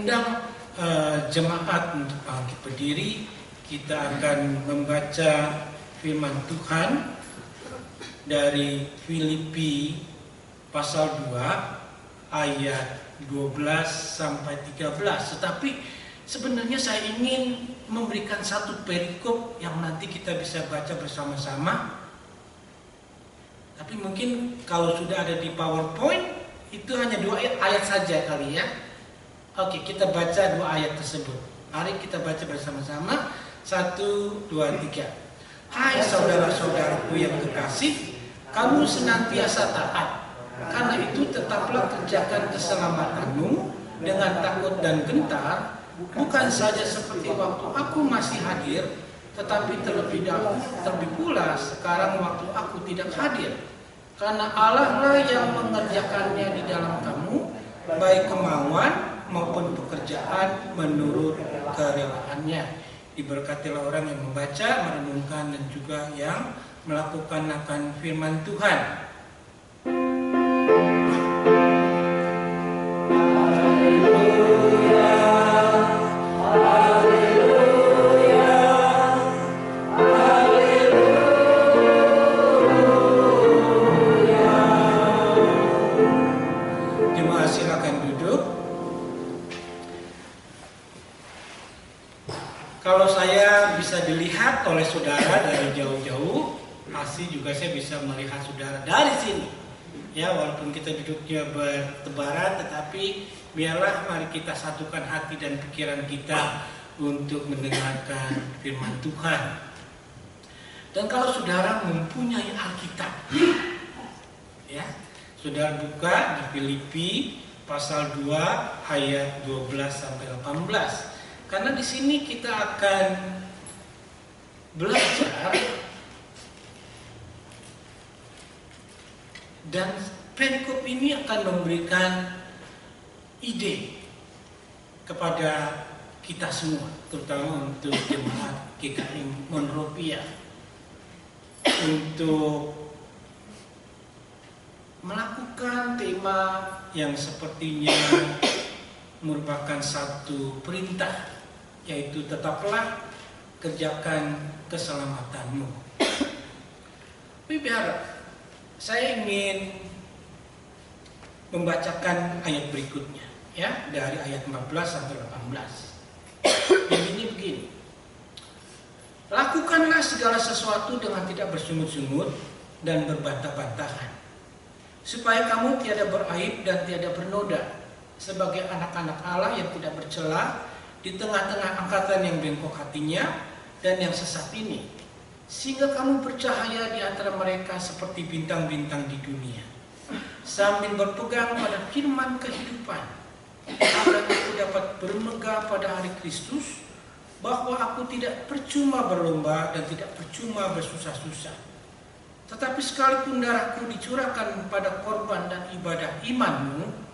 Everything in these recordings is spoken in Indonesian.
Undang jemaat untuk bangkit berdiri. Kita akan membaca firman Tuhan dari Filipi pasal 2 ayat 12 sampai 13. Tetapi sebenarnya saya ingin memberikan satu perikop yang nanti kita bisa baca bersama-sama. Tapi mungkin kalau sudah ada di PowerPoint itu hanya 2 ayat saja kali ya. Oke, kita baca 2 ayat tersebut. Mari kita baca bersama-sama. 1, 2, 3. Hai saudara-saudaraku yang kekasih, kamu senantiasa taat. Karena itu tetaplah kerjakan keselamatanmu dengan takut dan gentar, bukan saja seperti waktu aku masih hadir, tetapi terlebih pula sekarang waktu aku tidak hadir. Karena Allah lah yang mengerjakannya di dalam kamu, baik kemauan maupun pekerjaan menurut kerelaannya. Diberkatilah orang yang membaca, merenungkan, dan juga yang melakukan akan firman Tuhan. Jemaat silakan duduk. Kalau saya bisa dilihat oleh saudara dari jauh-jauh, pasti juga saya bisa melihat saudara dari sini. Ya, walaupun kita duduknya bertebaran, tetapi biarlah mari kita satukan hati dan pikiran kita untuk mendengarkan firman Tuhan. Dan kalau saudara mempunyai Alkitab, ya, saudara buka di Filipi pasal 2 ayat 12 sampai 18. Karena di sini kita akan belajar dan perikop ini akan memberikan ide kepada kita semua, terutama untuk jemaat GKI Monrovia, untuk melakukan tema yang sepertinya merupakan satu perintah, yaitu tetaplah kerjakan keselamatanmu. Tapi biar saya ingin membacakan ayat berikutnya, ya, dari ayat 14 sampai 18. Yang begini. Lakukanlah segala sesuatu dengan tidak bersungut-sungut dan berbantah-bantahan, supaya kamu tiada beraib dan tiada bernoda, sebagai anak-anak Allah yang tidak bercela di tengah-tengah angkatan yang bengkok hatinya dan yang sesat ini, sehingga kamu bercahaya di antara mereka seperti bintang-bintang di dunia, sambil berpegang pada firman kehidupan, agar aku dapat bermegah pada hari Kristus, bahwa aku tidak percuma berlomba dan tidak percuma bersusah-susah. Tetapi sekalipun darahku dicurahkan pada korban dan ibadah imanmu,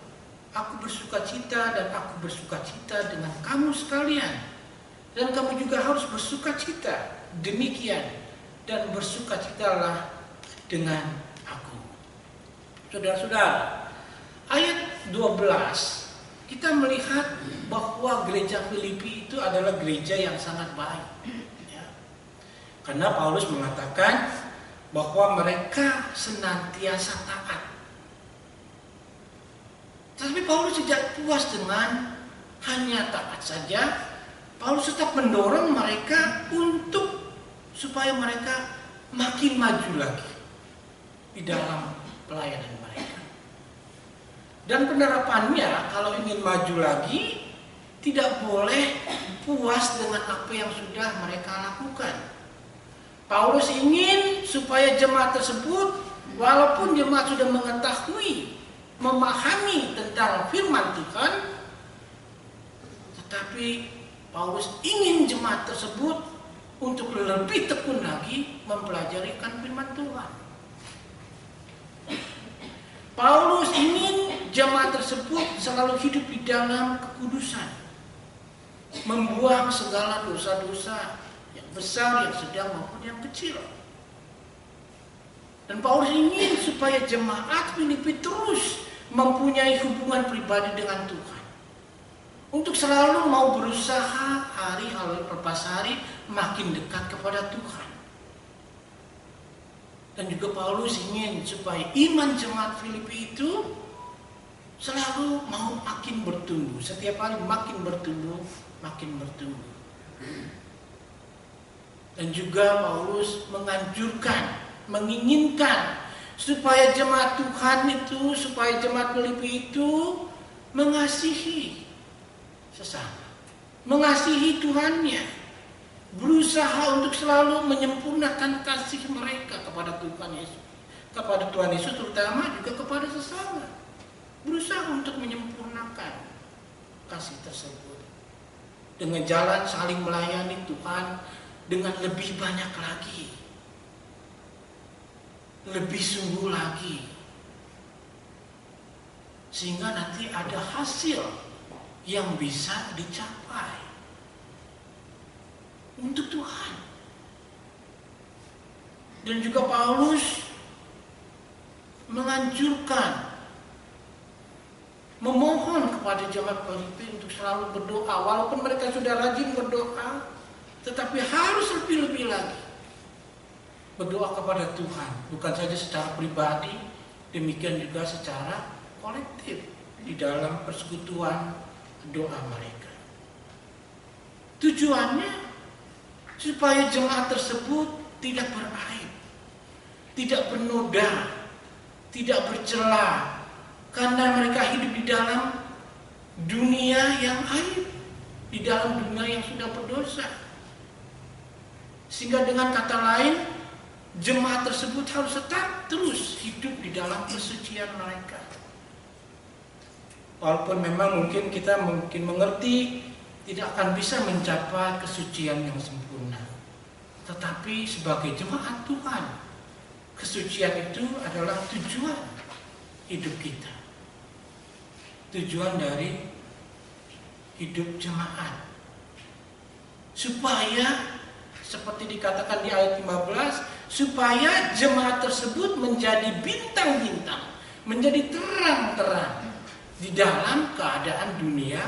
aku bersukacita dan aku bersukacita dengan kamu sekalian. Dan kamu juga harus bersukacita demikian, dan bersukacitalah dengan aku. Saudara-saudara, ayat 12 kita melihat bahwa gereja Filipi itu adalah gereja yang sangat baik, ya. Karena Paulus mengatakan bahwa mereka senantiasa taat. Tapi Paulus tidak puas dengan hanya taat saja. Paulus tetap mendorong mereka untuk supaya mereka makin maju lagi di dalam pelayanan mereka. Dan penerapannya, kalau ingin maju lagi, tidak boleh puas dengan apa yang sudah mereka lakukan. Paulus ingin supaya jemaat tersebut, walaupun jemaat sudah mengetahui, memahami tentang firman Tuhan, tetapi Paulus ingin jemaat tersebut untuk lebih tekun lagi mempelajari firman Tuhan. Paulus ingin jemaat tersebut selalu hidup di dalam kekudusan, membuang segala dosa-dosa yang besar, yang sedang maupun yang kecil. Dan Paulus ingin supaya jemaat Filipi terus mempunyai hubungan pribadi dengan Tuhan. untuk selalu mau berusaha hari lepas hari makin dekat kepada Tuhan. Dan juga Paulus ingin supaya iman jemaat Filipi itu selalu mau makin bertumbuh. Setiap hari makin bertumbuh, makin bertumbuh. Dan juga Paulus menganjurkan, menginginkan supaya jemaat Tuhan itu, supaya jemaat Filipi itu mengasihi sesama, mengasihi Tuhannya, berusaha untuk selalu menyempurnakan kasih mereka kepada Tuhan Yesus, kepada Tuhan Yesus terutama juga kepada sesama, berusaha untuk menyempurnakan kasih tersebut dengan jalan saling melayani Tuhan dengan lebih banyak lagi, lebih sungguh lagi, sehingga nanti ada hasil yang bisa dicapai untuk Tuhan. Dan juga Paulus menganjurkan, memohon kepada jemaat Filipi untuk selalu berdoa. Walaupun mereka sudah rajin berdoa, tetapi harus lebih-lebih lagi berdoa kepada Tuhan, bukan saja secara pribadi, demikian juga secara kolektif di dalam persekutuan doa mereka. Tujuannya supaya jemaat tersebut tidak beraib, tidak bernoda, tidak bercela, karena mereka hidup di dalam dunia yang aib, di dalam dunia yang sudah berdosa. Sehingga dengan kata lain, jemaat tersebut harus tetap terus hidup di dalam kesucian mereka. Walaupun memang mungkin kita mengerti tidak akan bisa mencapai kesucian yang sempurna, tetapi sebagai jemaat Tuhan, kesucian itu adalah tujuan hidup kita, tujuan dari hidup jemaat, supaya seperti dikatakan di ayat 15, supaya jemaat tersebut menjadi bintang-bintang, menjadi terang-terang di dalam keadaan dunia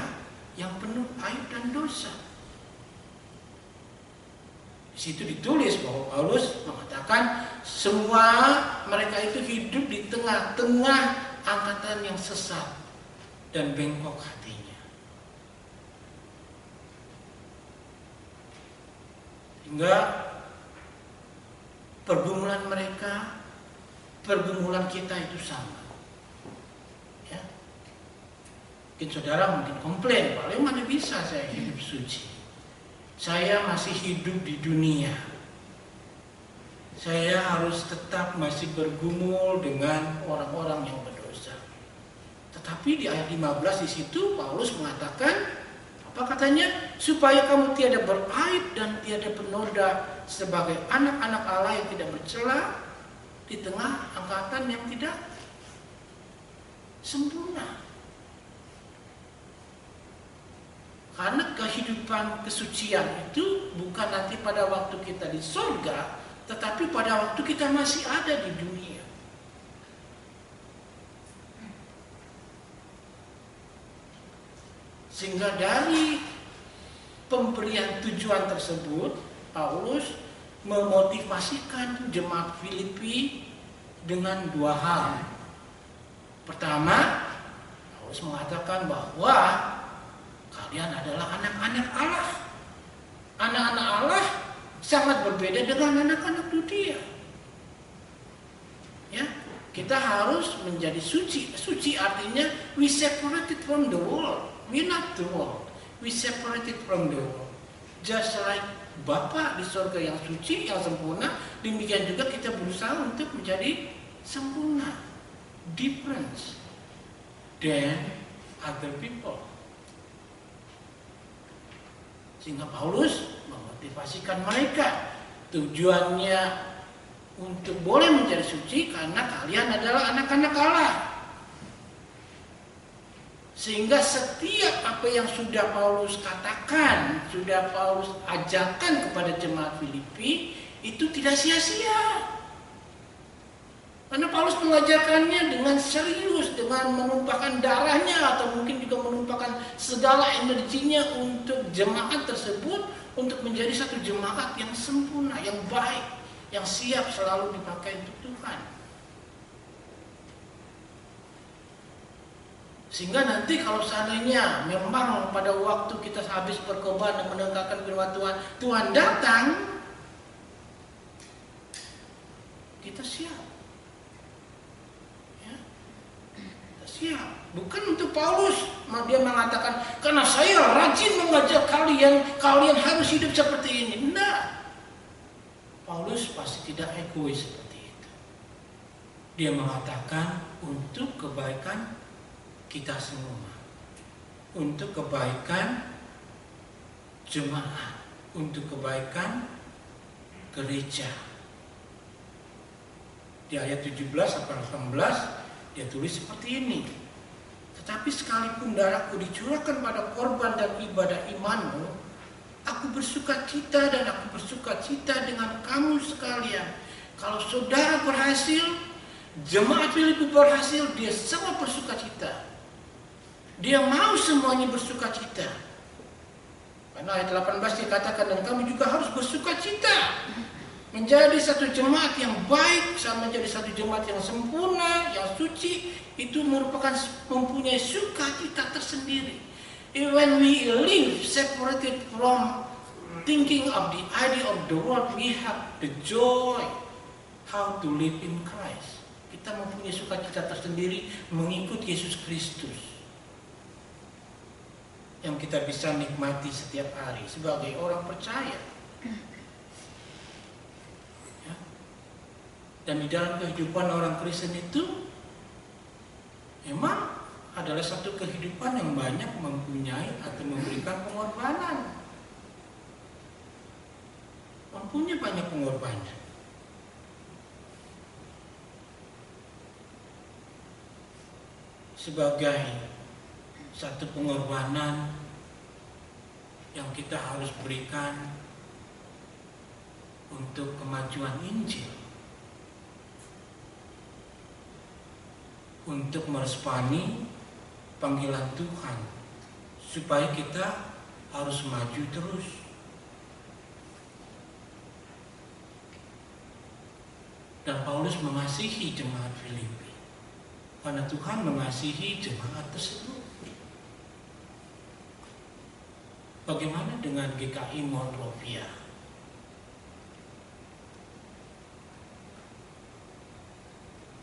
yang penuh aib dan dosa. Di situ ditulis bahwa Paulus mengatakan semua mereka itu hidup di tengah-tengah angkatan yang sesat dan bengkok hatinya. Hingga pergumulan mereka, pergumulan kita itu sama. Mungkin saudara komplain, paling mana bisa saya hidup suci, saya masih hidup di dunia, saya harus tetap masih bergumul dengan orang-orang yang berdosa. Tetapi di ayat 15 di situ Paulus mengatakan, apa katanya? Supaya kamu tiada beraib dan tiada bernoda sebagai anak-anak Allah yang tidak bercela di tengah angkatan yang tidak sempurna. Karena kehidupan kesucian itu bukan nanti pada waktu kita di surga, tetapi pada waktu kita masih ada di dunia. Sehingga dari pemberian tujuan tersebut, Paulus memotivasikan jemaat Filipi dengan dua hal. Pertama, Paulus mengatakan bahwa kalian adalah anak-anak Allah. Anak-anak Allah sangat berbeda dengan anak-anak dunia. Ya, kita harus menjadi suci. Suci artinya we separated from the world. We not the world. We separated from the world. Just like Bapa di surga yang suci, yang sempurna, demikian juga kita berusaha untuk menjadi sempurna, different than other people. Sehingga Paulus memotivasikan mereka, tujuannya untuk boleh menjadi suci karena kalian adalah anak-anak Allah. Sehingga setiap apa yang sudah Paulus katakan, sudah Paulus ajarkan kepada jemaat Filipi, itu tidak sia-sia. Karena Paulus mengajarkannya dengan serius, dengan menumpahkan darahnya atau mungkin juga menumpahkan segala energinya untuk jemaat tersebut, untuk menjadi satu jemaat yang sempurna, yang baik, yang siap selalu dipakai untuk Tuhan. Sehingga nanti kalau seandainya memang pada waktu kita habis berkorban dan menegakkan firman Tuhan, Tuhan datang, kita siap. Ya, bukan untuk Paulus, dia mengatakan karena saya rajin mengajak kalian, kalian harus hidup seperti ini. Nah, Paulus pasti tidak egois seperti itu. Dia mengatakan untuk kebaikan kita semua, untuk kebaikan jemaat, untuk kebaikan gereja. Di ayat 17 sampai 18 dia tulis seperti ini. Tetapi sekalipun darahku dicurahkan pada korban dan ibadah imanmu, aku bersuka cita dan aku bersuka cita dengan kamu sekalian. Kalau saudara berhasil, jemaat Filipi berhasil, dia sangat bersuka cita. Dia mau semuanya bersuka cita. Karena ayat 18 dikatakan dan kamu juga harus bersuka cita. Menjadi satu jemaat yang baik, sama menjadi satu jemaat yang sempurna, yang suci, itu merupakan mempunyai sukacita tersendiri. When we live separated from thinking of the idea of the world, we have the joy how to live in Christ. Kita mempunyai sukacita tersendiri mengikut Yesus Kristus yang kita bisa nikmati setiap hari sebagai orang percaya. Dan di dalam kehidupan orang Kristen itu memang adalah satu kehidupan yang banyak mempunyai atau memberikan pengorbanan. Mempunyai banyak pengorbanan. Sebagai satu pengorbanan yang kita harus berikan untuk kemajuan Injil, untuk merespani panggilan Tuhan, supaya kita harus maju terus. Dan Paulus mengasihi jemaat Filipi karena Tuhan mengasihi jemaat tersebut. Bagaimana dengan GKI Monrovia?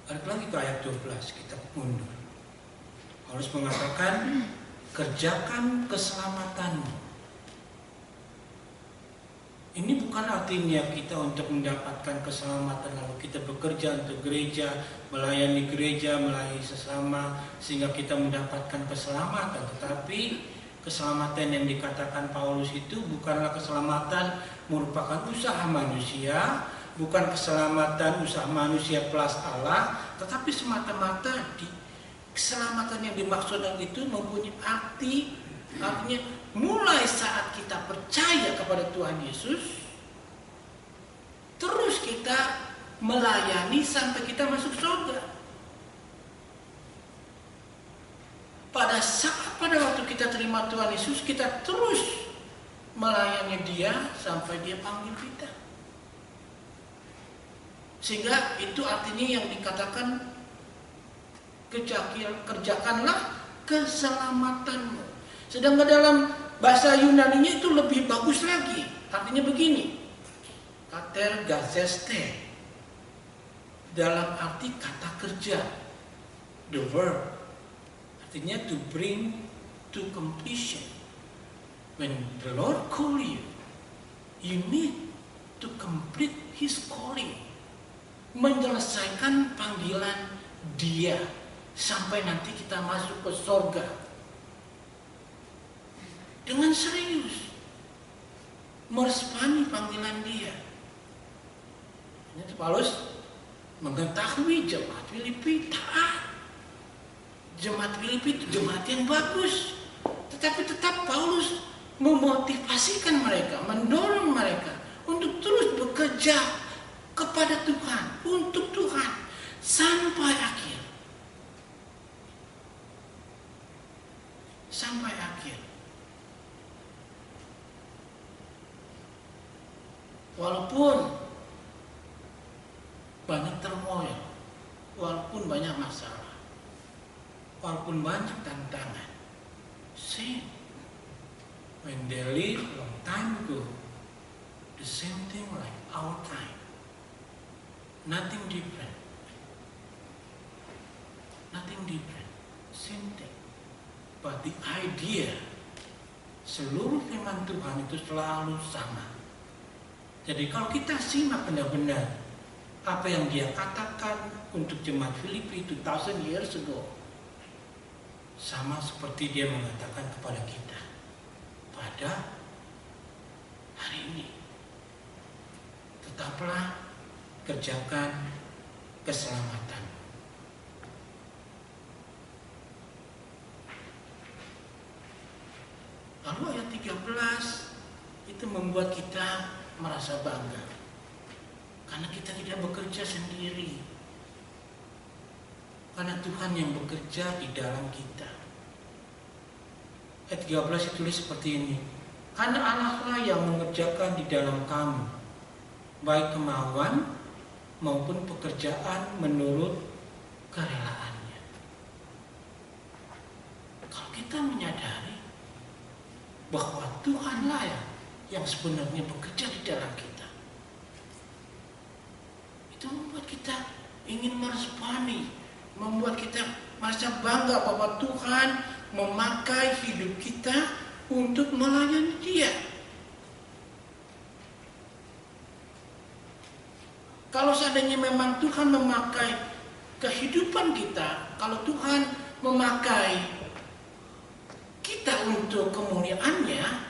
Balik lagi ke ayat 12, kita mundur. Paulus mengatakan, kerjakan keselamatanmu. Ini bukan artinya kita untuk mendapatkan keselamatan lalu kita bekerja untuk gereja, melayani gereja, melayani sesama sehingga kita mendapatkan keselamatan. Tetapi keselamatan yang dikatakan Paulus itu bukanlah keselamatan merupakan usaha manusia, bukan keselamatan usaha manusia plus Allah, tetapi semata-mata keselamatan yang dimaksudkan itu mempunyai artinya mulai saat kita percaya kepada Tuhan Yesus, terus kita melayani sampai kita masuk surga. Pada waktu kita terima Tuhan Yesus, kita terus melayani Dia sampai Dia panggil kita. Sehingga itu artinya yang dikatakan kerjakanlah keselamatanmu. Sedangkan dalam bahasa Yunani-nya itu lebih bagus lagi. Artinya begini, katergazeste, dalam arti kata kerja, the verb, artinya to bring to completion. When the Lord call you, you need to complete His calling. Menyelesaikan panggilan Dia sampai nanti kita masuk ke surga dengan serius merespani panggilan Dia. Ini Paulus mengetahui jemaat Filipi taat. Jemaat Filipi itu jemaat yang bagus, tetapi tetap Paulus memotivasikan mereka, mendorong mereka untuk terus bekerja kepada Tuhan, untuk Tuhan, sampai akhir. Sampai akhir. Walaupun banyak turmoil, walaupun banyak masalah, walaupun banyak tantangan, see, when they live long time ago, the same thing like our time, nothing different, same thing. But the idea, seluruh firman Tuhan itu selalu sama. Jadi kalau kita simak benar-benar apa yang dia katakan untuk jemaat Filipi 2000 years ago, sama seperti dia mengatakan kepada kita pada hari ini. Tetaplah kerjakan keselamatan. Lalu ayat 13 itu membuat kita merasa bangga karena kita tidak bekerja sendiri, karena Tuhan yang bekerja di dalam kita. Ayat 13 ditulis seperti ini, karena Allah lah yang mengerjakan di dalam kamu baik kemauan maupun pekerjaan menurut kerelaannya. Kalau kita menyadari bahwa Tuhanlah yang sebenarnya bekerja di dalam kita, itu membuat kita ingin meresponi, membuat kita merasa bangga bahwa Tuhan memakai hidup kita untuk melayani Dia. Kalau seandainya memang Tuhan memakai kehidupan kita, kalau Tuhan memakai kita untuk kemuliaan-Nya,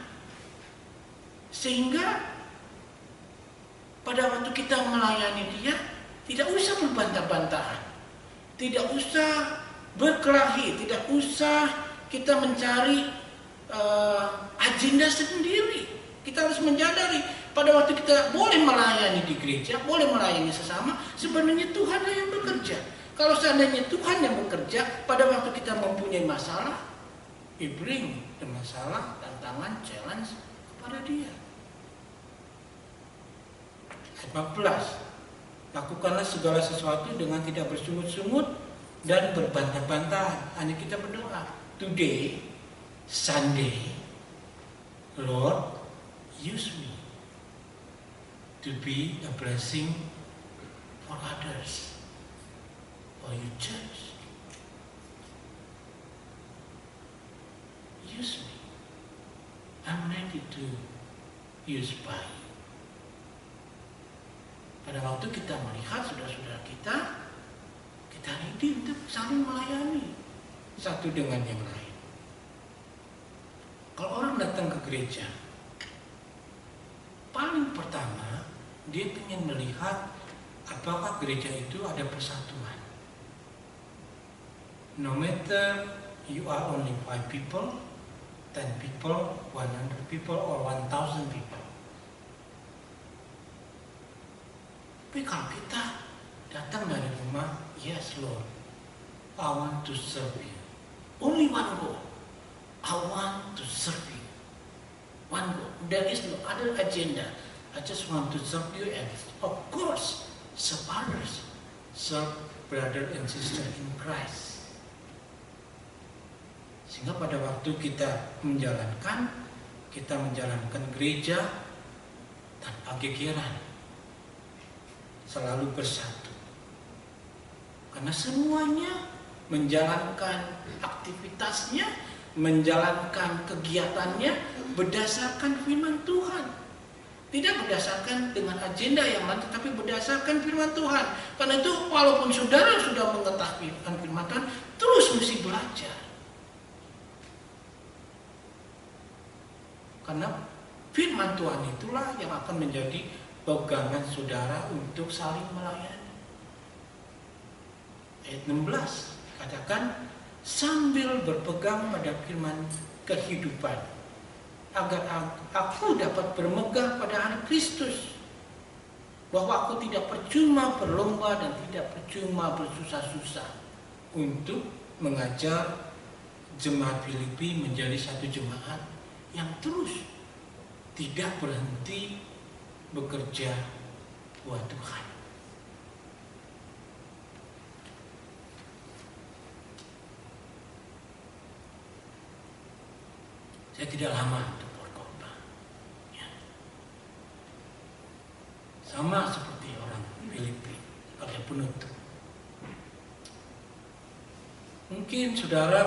sehingga pada waktu kita melayani Dia tidak usah membantah-bantahan, tidak usah berkelahi, tidak usah kita mencari agenda sendiri. Kita harus menyadari pada waktu kita boleh melayani di gereja, boleh melayani sesama, sebenarnya Tuhanlah yang bekerja. Kalau seandainya Tuhan yang bekerja, pada waktu kita mempunyai masalah, we bring the masalah, tantangan, challenge kepada Dia. Ayat 14, lakukanlah segala sesuatu dengan tidak bersungut-sungut dan berbantah-bantahan. Hanya kita berdoa, today, Sunday, Lord, use me to be a blessing for others, for your church. Use me. I'm ready to use by you. Pada waktu kita melihat saudara-saudara kita ready untuk saling melayani satu dengan yang lain. Kalau orang datang ke gereja, paling pertama dia ingin melihat apakah gereja itu ada persatuan. No matter you are only 5 people, 10 people, 100 people, or 1,000 people. Tapi kalau kita datang dari rumah, yes Lord, I want to serve you. Only one goal, I want to serve you. One goal. There is no other agenda. I just want to serve you and of course serve others, serve brother and sister in Christ. Sehingga pada waktu kita menjalankan gereja tanpa gegeran, selalu bersatu. Karena semuanya menjalankan aktivitasnya, menjalankan kegiatannya berdasarkan firman Tuhan. Tidak berdasarkan dengan agenda yang lain, tetapi berdasarkan firman Tuhan. Karena itu walaupun saudara sudah mengetahui firman Tuhan, terus mesti belajar. Karena firman Tuhan itulah yang akan menjadi pegangan saudara untuk saling melayani. Ayat 16 katakan, sambil berpegang pada firman kehidupan, agar aku dapat bermegah pada hari Kristus. bahwa aku tidak percuma berlomba dan tidak percuma bersusah-susah untuk mengajar jemaat Filipi menjadi satu jemaat yang terus tidak berhenti bekerja buat Tuhan. Saya tidak lama untuk berkhotbah. Ya. Sama seperti orang Filipi sebagai penutup. Mungkin saudara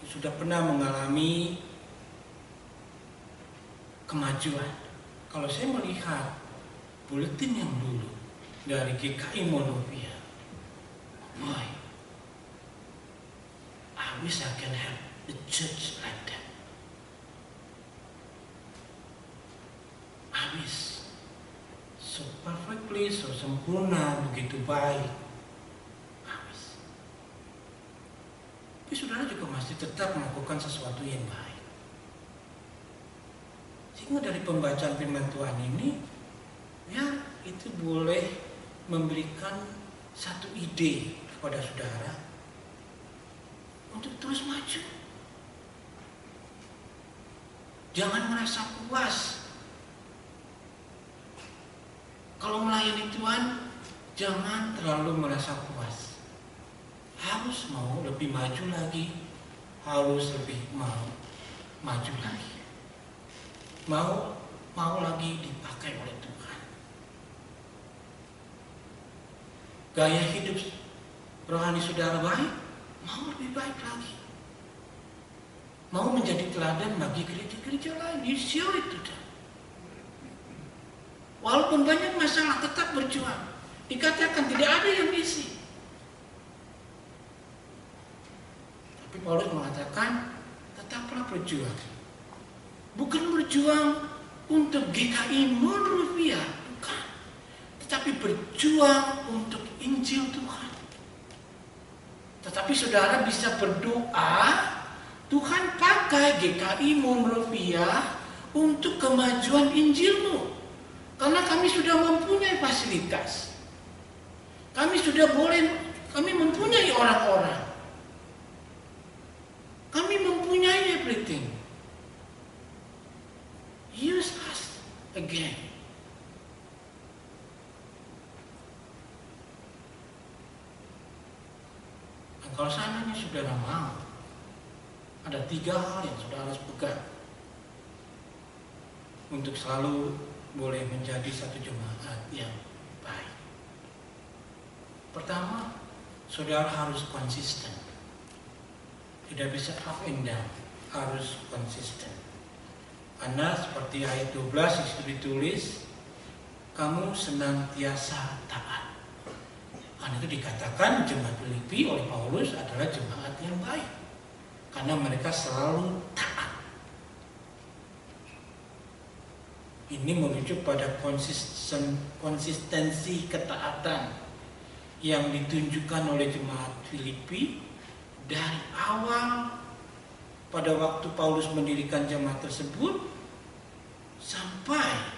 sudah pernah mengalami kemajuan. Kalau saya melihat buletin yang dulu dari GKI Monrovia, boy, I wish I can have the church like that. I wish so perfectly, so sempurna, begitu baik. Tapi saudara juga masih tetap melakukan sesuatu yang baik. Sehingga dari pembacaan firman Tuhan ini, ya itu boleh memberikan satu ide kepada saudara untuk terus maju. Jangan merasa puas. Kalau melayani Tuhan, jangan terlalu merasa puas. Harus mau lebih maju lagi, harus lebih mau maju lagi, mau lagi dipakai oleh Tuhan. Gaya hidup rohani saudara baik, mau lebih baik lagi, mau menjadi teladan bagi gereja-gereja lain. You show it to them. Walaupun banyak masalah, tetap berjuang. Dikatakan tidak ada yang isi. Tapi Paulus mengatakan, tetaplah berjuang. Bukan berjuang untuk GKI Monrovia, bukan. Tetapi berjuang untuk Injil Tuhan. Tetapi saudara bisa berdoa, Tuhan pakai GKI Monrovia untuk kemajuan Injil-Mu. Karena kami sudah mempunyai fasilitas. Kami mempunyai orang-orang. Kami mempunyai everything. Use us again. Dan kalau seandainya saudara mau, ada 3 hal yang saudara harus pegang untuk selalu boleh menjadi satu jemaat yang baik. Pertama, saudara harus konsisten. Tidak bisa up and down, harus konsisten. Karena seperti ayat 12 yang sudah ditulis, kamu senantiasa taat. Karena itu dikatakan jemaat Filipi oleh Paulus adalah jemaat yang baik. Karena mereka selalu taat. Ini merujuk pada konsistensi ketaatan yang ditunjukkan oleh jemaat Filipi dari awal pada waktu Paulus mendirikan jemaat tersebut sampai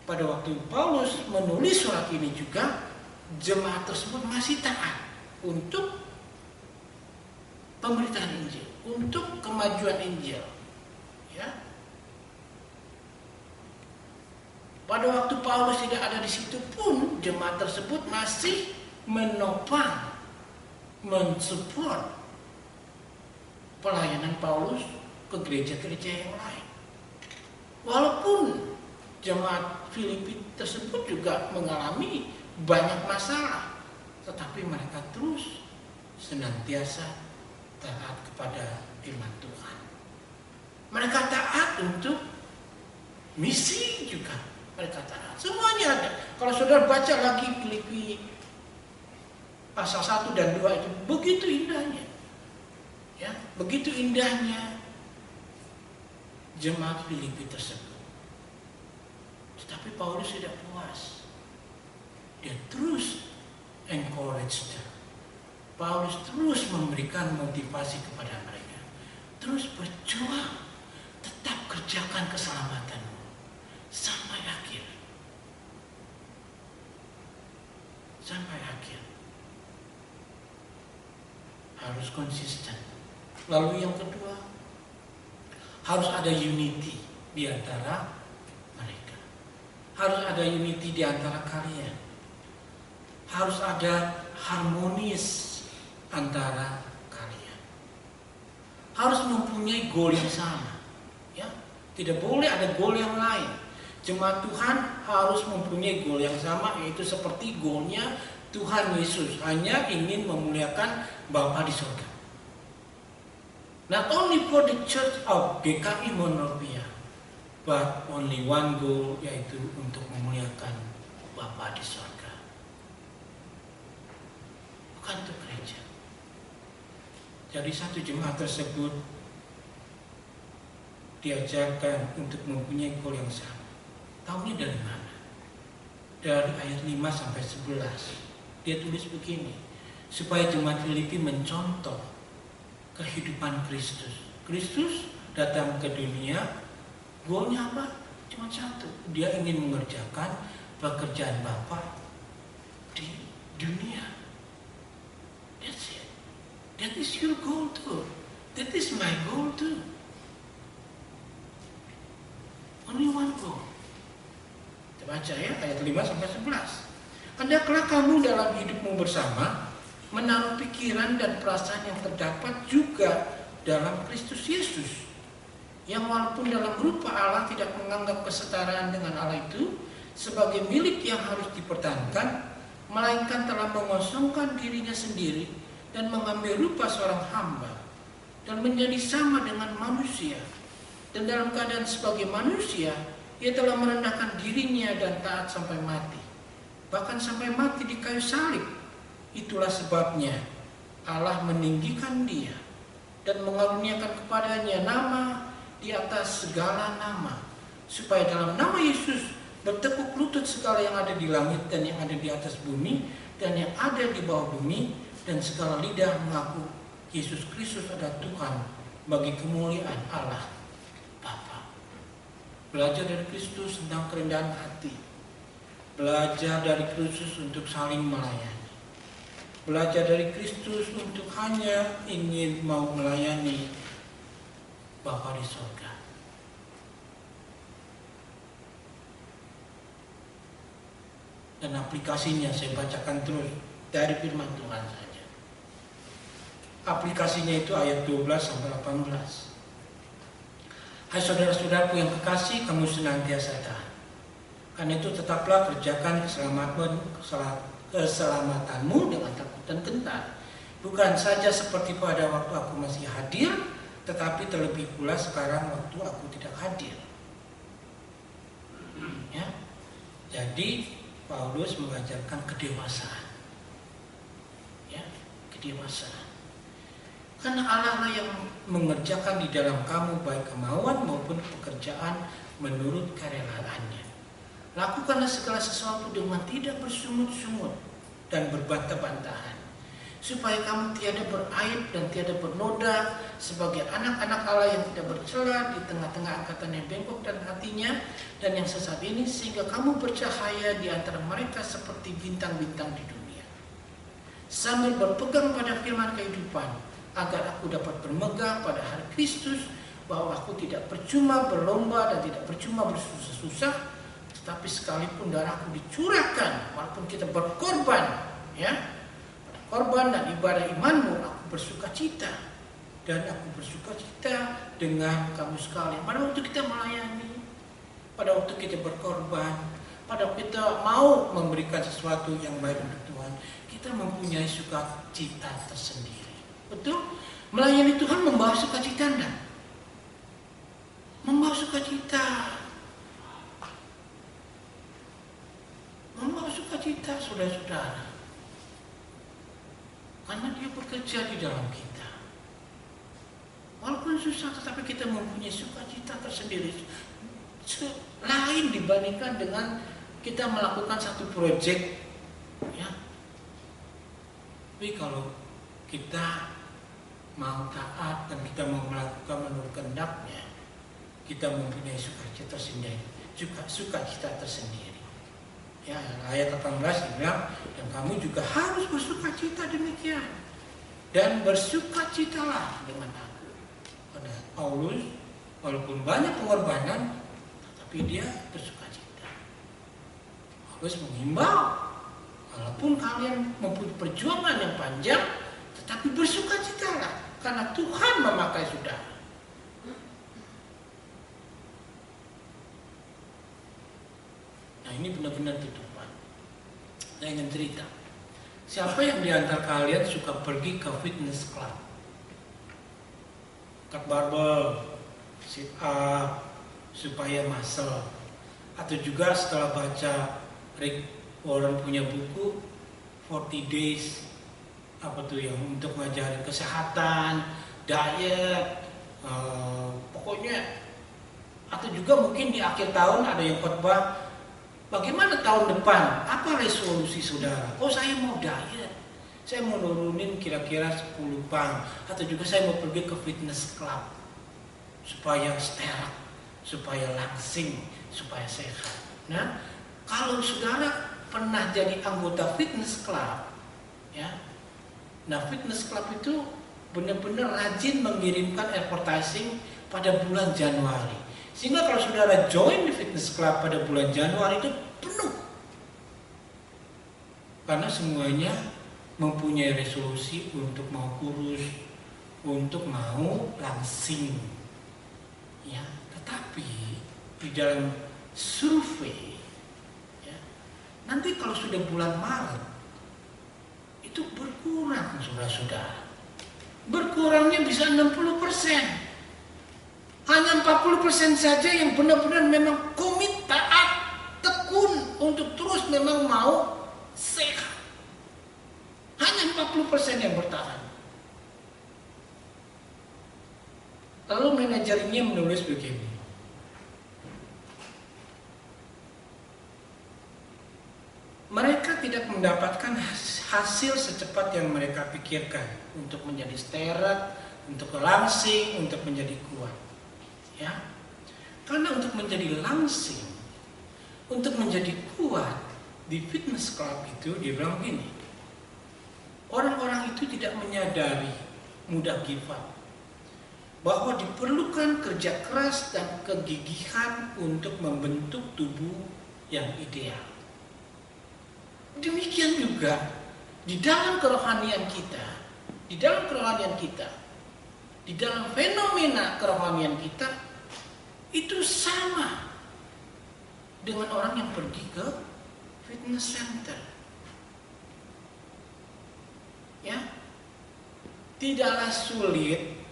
pada waktu Paulus menulis surat ini juga, jemaat tersebut masih taat untuk pemberitaan Injil, untuk kemajuan Injil. Ya. Pada waktu Paulus tidak ada di situ pun, jemaat tersebut masih menopang, mensupport pelayanan Paulus ke gereja-gereja yang lain. Walaupun jemaat Filipi tersebut juga mengalami banyak masalah, tetapi mereka terus senantiasa taat kepada firman Tuhan. Mereka taat untuk misi juga. Mereka taat. Semuanya ada. Kalau saudara baca lagi Filipi pasal 1 dan 2 itu begitu indahnya. Ya, begitu indahnya jemaat Filipi tersebut. Tetapi Paulus tidak puas. Dia terus encourage them. Paulus terus memberikan motivasi kepada mereka. Terus berjuang, tetap kerjakan keselamatanmu sampai akhir. harus konsisten. Lalu yang kedua, harus ada unity di antara mereka. Harus ada unity di antara kalian. Harus ada harmonis antara kalian. Harus mempunyai goal yang sama. Ya, tidak boleh ada goal yang lain. Jemaat Tuhan harus mempunyai goal yang sama, yaitu seperti goalnya Tuhan Yesus, hanya ingin memuliakan Bapa di surga. Not only for the church of GKI Monrovia, but only one goal, yaitu untuk memuliakan Bapa di surga. Bukan untuk gereja. Jadi satu jemaat tersebut diajarkan untuk mempunyai goal yang sama. Tahunya dari mana? Dari ayat 5 sampai 11. Dia tulis begini, supaya jemaat Filipi mencontoh kehidupan Kristus. Kristus datang ke dunia, goalnya apa? Cuma satu, dia ingin mengerjakan pekerjaan Bapa di dunia. That's it. That is your goal too. That is my goal too. Only one goal. Kita baca ya, ayat 5 sampai 11. Hendaklah kamu dalam hidupmu bersama menaruh pikiran dan perasaan yang terdapat juga dalam Kristus Yesus, yang walaupun dalam rupa Allah tidak menganggap kesetaraan dengan Allah itu sebagai milik yang harus dipertahankan, melainkan telah mengosongkan dirinya sendiri dan mengambil rupa seorang hamba dan menjadi sama dengan manusia. Dan dalam keadaan sebagai manusia, ia telah merendahkan dirinya dan taat sampai mati, bahkan sampai mati di kayu salib. Itulah sebabnya Allah meninggikan dia dan mengaruniakan kepadanya nama di atas segala nama, supaya dalam nama Yesus bertekuk lutut segala yang ada di langit dan yang ada di atas bumi dan yang ada di bawah bumi, dan segala lidah mengaku Yesus Kristus adalah Tuhan, bagi kemuliaan Allah Bapa. Belajar dari Kristus tentang kerendahan hati. Belajar dari Kristus untuk saling melayani. Belajar dari Kristus untuk hanya ingin mau melayani Bapa di surga. Dan aplikasinya saya bacakan terus dari firman Tuhan saja. Aplikasinya itu ayat 12 sampai 18. Hai saudara-saudaraku yang kekasih, kamu senantiasa taat. Karena itu tetaplah kerjakan keselamatanmu dengan takut dan gentar. Bukan saja seperti pada waktu aku masih hadir, tetapi terlebih pula sekarang waktu aku tidak hadir. Ya. Jadi Paulus mengajarkan kedewasaan. Ya, kedewasaan. Karena Allah lah yang mengerjakan di dalam kamu baik kemauan maupun pekerjaan menurut kerelaannya. Lakukanlah segala sesuatu dengan tidak bersungut-sungut dan berbantah-bantahan, supaya kamu tiada beraib dan tiada bernoda sebagai anak-anak Allah yang tidak bercela di tengah-tengah angkatan yang bengkok dan hatinya dan yang sesat ini, sehingga kamu bercahaya di antara mereka seperti bintang-bintang di dunia, sambil berpegang pada firman kehidupan, agar aku dapat bermegah pada hari Kristus, bahwa aku tidak percuma berlomba dan tidak percuma bersusah-susah, tetapi sekalipun darahku dicurahkan, walaupun kita berkorban, ya, korban dan ibadah imanmu, aku bersuka cita. Dan aku bersuka cita dengan kamu sekalian. Pada waktu kita melayani, pada waktu kita berkorban, pada waktu kita mau memberikan sesuatu yang baik untuk Tuhan, kita mempunyai sukacita tersendiri. Betul? Melayani Tuhan membawa sukacita enggak? Membawa sukacita. Membawa sukacita, saudara-saudara. Karena dia bekerja di dalam kita. Walaupun susah, tetapi kita mempunyai sukacita tersendiri. Lain dibandingkan dengan kita melakukan satu proyek. Ya. Tapi kalau kita mau taat dan kita mau melakukan menurut kehendaknya, kita mempunyai sukacita tersendiri. Sukacita tersendiri. Ya, ayat 18 dibilang, dan kamu juga harus bersukacita demikian. dan bersukacitalah dengan aku. Pada Paulus, walaupun banyak pengorbanan, tapi dia bersukacita. Paulus mengimbau, walaupun kalian mempunyai perjuangan yang panjang, tetapi bersukacitalah, karena Tuhan memakai saudara. Nah, ini benar-benar tutupan. Saya ingin cerita. Siapa yang di antara kalian suka pergi ke fitness club? Angkat barbel, sit up, supaya muscle. Atau juga setelah baca Rick Warren punya buku 40 Days, apa tuh yang untuk ngajarin kesehatan, diet, pokoknya. Atau juga mungkin di akhir tahun ada yang khotbah, bagaimana tahun depan? Apa resolusi saudara? Oh, saya mau diet. Saya mau nurunin kira-kira 10 pound. Atau juga saya mau pergi ke fitness club. Supaya steril, supaya langsing, supaya sehat. Nah, kalau saudara pernah jadi anggota fitness club, ya. Nah, fitness club itu benar-benar rajin mengirimkan advertising pada bulan Januari. Sehingga kalau saudara join di fitness club pada bulan Januari itu penuh. Karena semuanya mempunyai resolusi untuk mau kurus, untuk mau langsing. Ya, tetapi di dalam survei, ya, nanti kalau sudah bulan Maret itu berkurang, saudara-saudara. Berkurangnya bisa 60%. Hanya 40% saja yang benar-benar memang komit, taat, tekun untuk terus memang mau sehat. Hanya 40% yang bertahan. Lalu manajernya menulis begini. Mereka tidak mendapatkan hasil secepat yang mereka pikirkan untuk menjadi steril, untuk langsing, untuk menjadi kuat. Ya, karena untuk menjadi langsing, untuk menjadi kuat di fitness club itu dia bilang gini, orang-orang itu tidak menyadari, mudah give up, bahwa diperlukan kerja keras dan kegigihan untuk membentuk tubuh yang ideal. Demikian juga di dalam kerohanian kita, di dalam fenomena kerohanian kita, itu sama dengan orang yang pergi ke fitness center. Ya, tidaklah sulit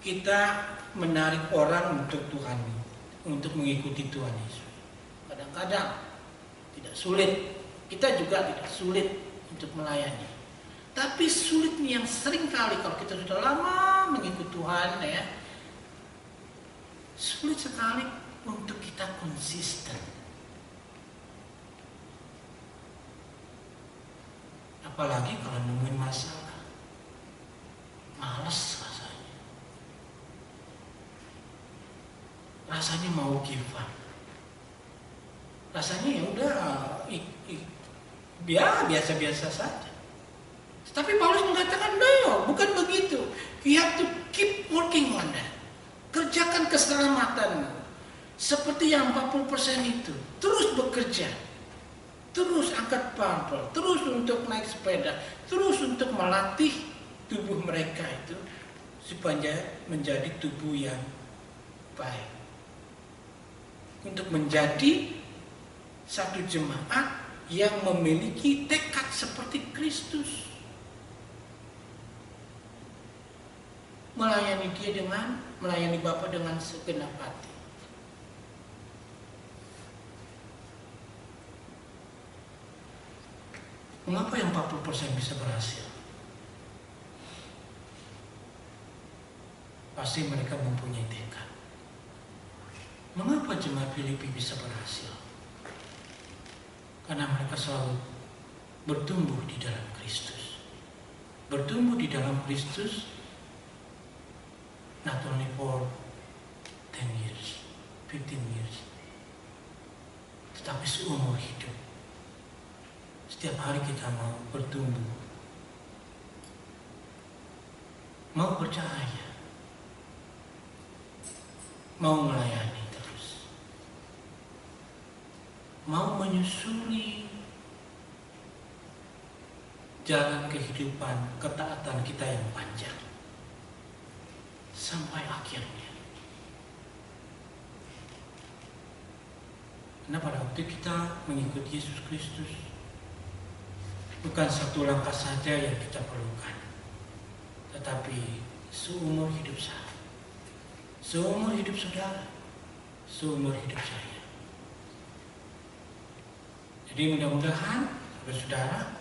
kita menarik orang untuk Tuhan, untuk mengikuti Tuhan Yesus. Kadang-kadang tidak sulit, kita juga tidak sulit untuk melayani. Tapi sulitnya yang sering kali kalau kita sudah lama mengikuti Tuhan, ya, sulit sekali untuk kita konsisten. Apalagi kalau nemuin masalah, malas rasanya. Rasanya mau give up. Rasanya ya udah biasa-biasa saja. Tapi Paulus mengatakan, no, bukan begitu. You have to keep working on that. Kerjakan keselamatanmu. Seperti yang 40% itu. Terus bekerja. Terus angkat barbel. Terus untuk naik sepeda. Terus untuk melatih tubuh mereka itu. Supaya menjadi tubuh yang baik. Untuk menjadi satu jemaat yang memiliki tekad seperti Kristus. Melayani Bapa dengan segenap hati. Mengapa yang 40% bisa berhasil? Pasti mereka mempunyai tekad. Mengapa jemaat Filipi bisa berhasil? Karena mereka selalu bertumbuh di dalam Kristus. Bertumbuh di dalam Kristus not only for 10 years, 15 years, tetapi seumur hidup. Setiap hari kita mau bertumbuh mau percaya, mau melayani terus, mau menyusuri jalan kehidupan ketaatan kita yang panjang sampai akhirnya. Karena pada waktu kita mengikuti Yesus Kristus, bukan satu langkah saja yang kita perlukan, tetapi seumur hidup saya, seumur hidup saudara, seumur hidup saya. Jadi mudah-mudahan saudara,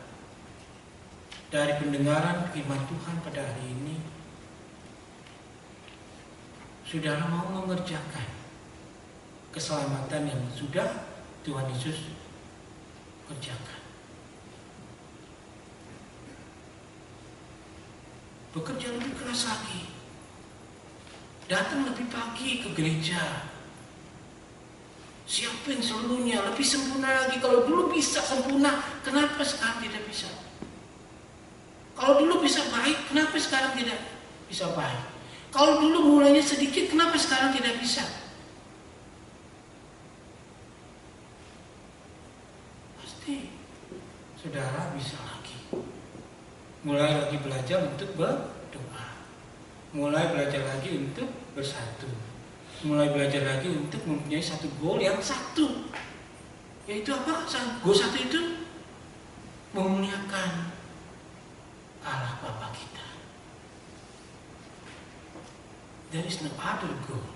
dari pendengaran firman Tuhan pada hari ini, saudara mau mengerjakan keselamatan yang sudah Tuhan Yesus kerjakan. Bekerja lebih keras lagi, datang lebih pagi ke gereja, siapin seluruhnya, lebih sempurna lagi. Kalau dulu bisa sempurna, kenapa sekarang tidak bisa? Kalau dulu bisa baik, kenapa sekarang tidak bisa baik? Kalau dulu mulainya sedikit, kenapa sekarang tidak bisa? Pasti saudara bisa lagi. Mulai lagi belajar untuk berdoa. Mulai belajar lagi untuk bersatu. Mulai belajar lagi untuk mempunyai satu goal yang satu. Yaitu apa? Goal satu itu memuliakan Allah Bapa kita. There is no other goal.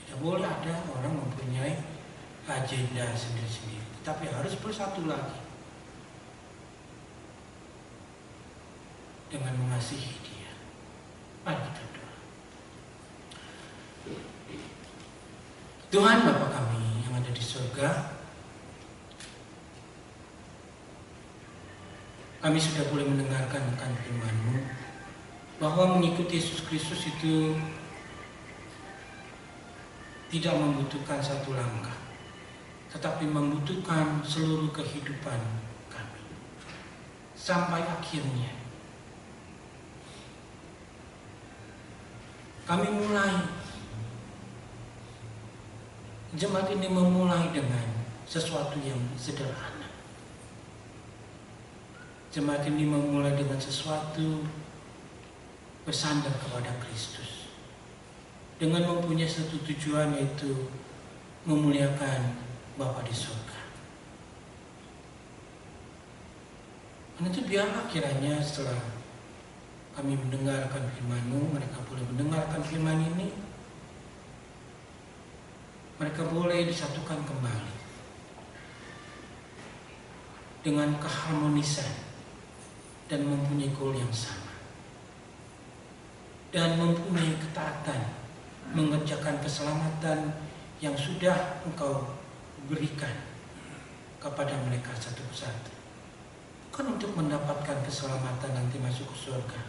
Tidak boleh ada orang mempunyai agenda sendiri-sendiri, tetapi harus bersatu lagi dengan mengasihi Dia. Mari kita doa. Tuhan Bapa kami yang ada di surga, kami sudah boleh mendengarkan akan firman-Mu bahwa mengikuti Yesus Kristus itu tidak membutuhkan satu langkah, tetapi membutuhkan seluruh kehidupan kami sampai akhirnya. Kami mulai, jemaat ini memulai dengan sesuatu yang sederhana. Jemaat ini memulai dengan sesuatu bersandar kepada Kristus, dengan mempunyai satu tujuan, yaitu memuliakan Bapa di surga. Dan itu biarlah kiranya setelah kami mendengarkan firman-Mu, mereka boleh mendengarkan firman ini, mereka boleh disatukan kembali dengan keharmonisan dan mempunyai goal yang sama, dan mempunyai ketaatan mengerjakan keselamatan yang sudah Engkau berikan kepada mereka satu persatu. Bukan untuk mendapatkan keselamatan nanti masuk ke surga,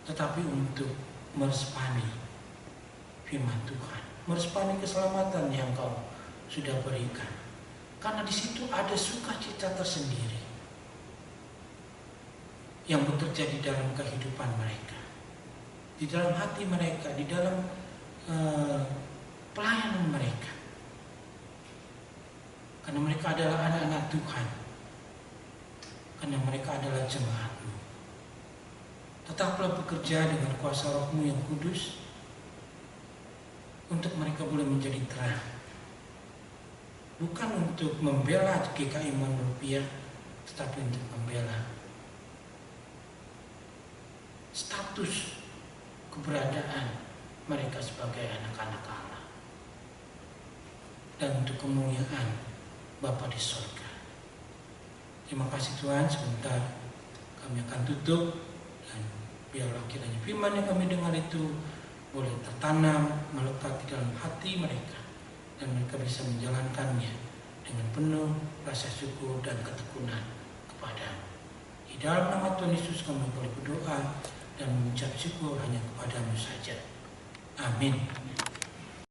tetapi untuk merespani firman Tuhan, merespani keselamatan yang Engkau sudah berikan. Karena di situ ada sukacita tersendiri yang bekerja di dalam kehidupan mereka, di dalam hati mereka, di dalam pelayanan mereka. Karena mereka adalah anak-anak Tuhan, karena mereka adalah jemaat-Mu. Tetaplah bekerja dengan kuasa Roh-Mu yang kudus, untuk mereka boleh menjadi terang. Bukan untuk membela GKI Rupiah, tetapi untuk membela status keberadaan mereka sebagai anak-anak Allah, dan untuk kemuliaan Bapa di surga. Terima kasih Tuhan. Sebentar kami akan tutup, dan biarlah kiranya firman yang kami dengar itu boleh tertanam, melekat di dalam hati mereka, dan mereka bisa menjalankannya dengan penuh rasa syukur dan ketekunan kepada-Mu. Di dalam nama Tuhan Yesus kami boleh berdoa dan mengucap syukur hanya kepada-Mu saja. Amin.